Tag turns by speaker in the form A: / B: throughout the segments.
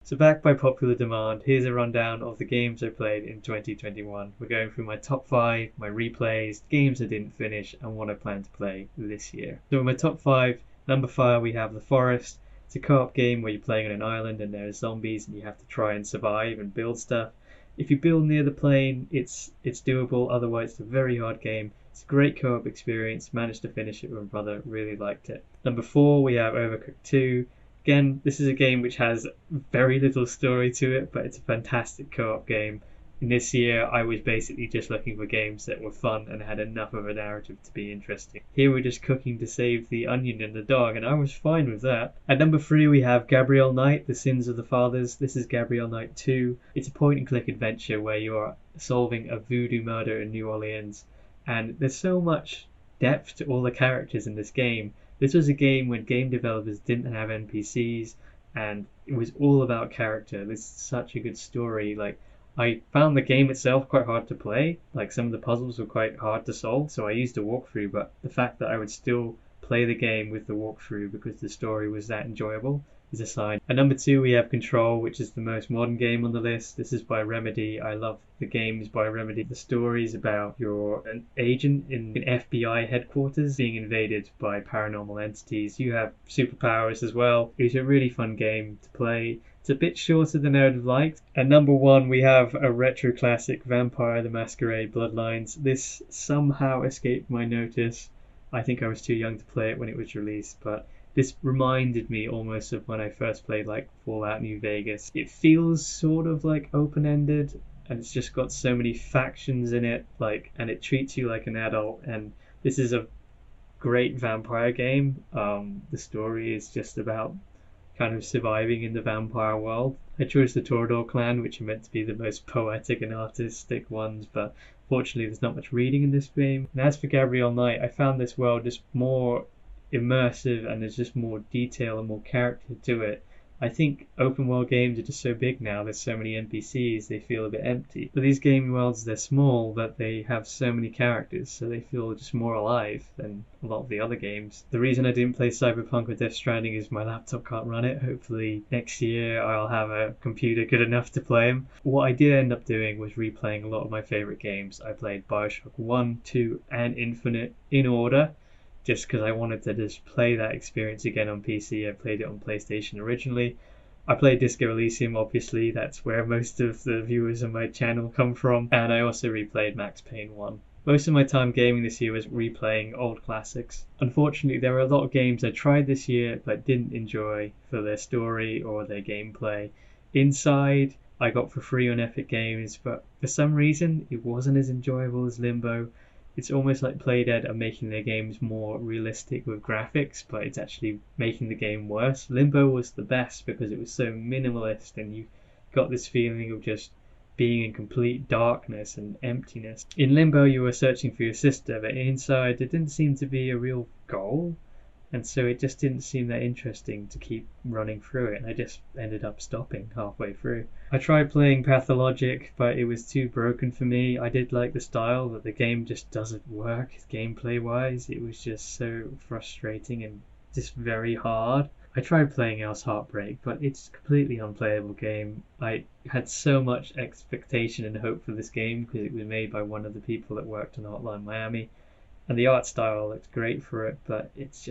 A: So back by popular demand, here's a rundown of the games I played in 2021. We're going through my top 5, my replays, games I didn't finish, and what I plan to play this year. So in my top 5, number 5 we have The Forest. It's a co-op game where you're playing on an island and there's zombies and you have to try and survive and build stuff. If you build near the plane, it's doable, otherwise it's a very hard game. It's a great co-op experience, managed to finish it with my brother, really liked it. Number 4 we have Overcooked 2. Again, this is a game which has very little story to it, but it's a fantastic co-op game. And this year, I was basically just looking for games that were fun and had enough of a narrative to be interesting. Here we're just cooking to save the onion and the dog, and I was fine with that. At number 3, we have Gabrielle Knight, The Sins of the Fathers. This is Gabrielle Knight 2. It's a point-and-click adventure where you're solving a voodoo murder in New Orleans, and there's so much depth to all the characters in this game. This was a game when game developers didn't have NPCs and it was all about character. This is such a good story. Like, I found the game itself quite hard to play. Like, some of the puzzles were quite hard to solve, so I used a walkthrough, but the fact that I would still play the game with the walkthrough because the story was that enjoyable is a sign. At number 2 we have Control, which is the most modern game on the list. This is by Remedy. I love the games by Remedy. The story's about you're an agent in an FBI headquarters being invaded by paranormal entities. You have superpowers as well. It's a really fun game to play. It's a bit shorter than I would have liked. At number 1 we have a retro classic, Vampire the Masquerade Bloodlines. This somehow escaped my notice. I think I was too young to play it when it was released, but this reminded me almost of when I first played like Fallout New Vegas. It feels sort of like open-ended, and it's just got so many factions in it, and it treats you like an adult. And this is a great vampire game. The story is just about kind of surviving in the vampire world. I chose the Torador clan, which are meant to be the most poetic and artistic ones, but fortunately there's not much reading in this game. And as for Gabrielle Knight, I found this world just more immersive and there's just more detail and more character to it. I think open world games are just so big now, there's so many NPCs, they feel a bit empty. But these game worlds, they're small, but they have so many characters, so they feel just more alive than a lot of the other games. The reason I didn't play Cyberpunk or Death Stranding is my laptop can't run it. Hopefully next year I'll have a computer good enough to play them. What I did end up doing was replaying a lot of my favourite games. I played Bioshock 1, 2 and Infinite in order, just because I wanted to just play that experience again on PC. I played it on PlayStation originally. I played Disco Elysium, obviously, that's where most of the viewers on my channel come from, and I also replayed Max Payne 1. Most of my time gaming this year was replaying old classics. Unfortunately, there were a lot of games I tried this year but didn't enjoy for their story or their gameplay. Inside, I got for free on Epic Games, but for some reason it wasn't as enjoyable as Limbo. It's almost like Playdead are making their games more realistic with graphics, but it's actually making the game worse. Limbo was the best because it was so minimalist and you got this feeling of just being in complete darkness and emptiness. In Limbo you were searching for your sister, but inside there didn't seem to be a real goal, and so it just didn't seem that interesting to keep running through it, and I just ended up stopping halfway through. I tried playing Pathologic, but it was too broken for me. I did like the style, but the game just doesn't work gameplay wise. It was just so frustrating and just very hard. I tried playing Else Heartbreak, but it's a completely unplayable game. I had so much expectation and hope for this game because it was made by one of the people that worked on Hotline Miami, and the art style looks great for it, but it's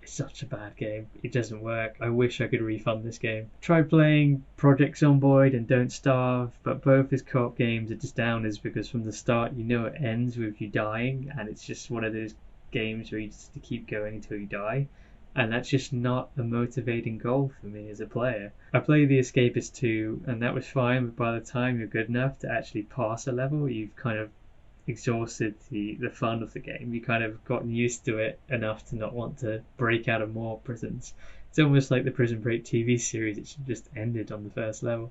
A: such a bad game. It doesn't work. I wish I could refund this game. Tried playing Project Zomboid and Don't Starve, but both as co-op games are just downers because from the start you know it ends with you dying, and it's just one of those games where you just have to keep going until you die. And that's just not a motivating goal for me as a player. I played The Escapist 2, and that was fine, but by the time you're good enough to actually pass a level, you've kind of exhausted the fun of the game. You kind of gotten used to it enough to not want to break out of more prisons. It's almost like the Prison Break TV series. It should just ended on the first level.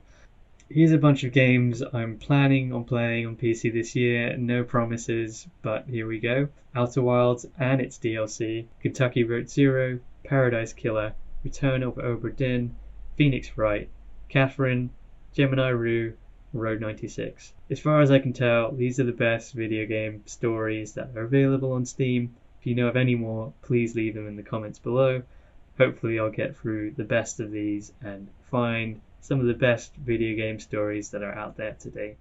A: Here's a bunch of games I'm planning on playing on PC this year. No promises, but here we go. Outer Wilds and its DLC, Kentucky Road Zero, Paradise Killer, Return of Obra Dinn, Phoenix Wright, Catherine, Gemini Rue, Road 96. As far as I can tell, these are the best video game stories that are available on Steam. If you know of any more, please leave them in the comments below. Hopefully I'll get through the best of these and find some of the best video game stories that are out there today.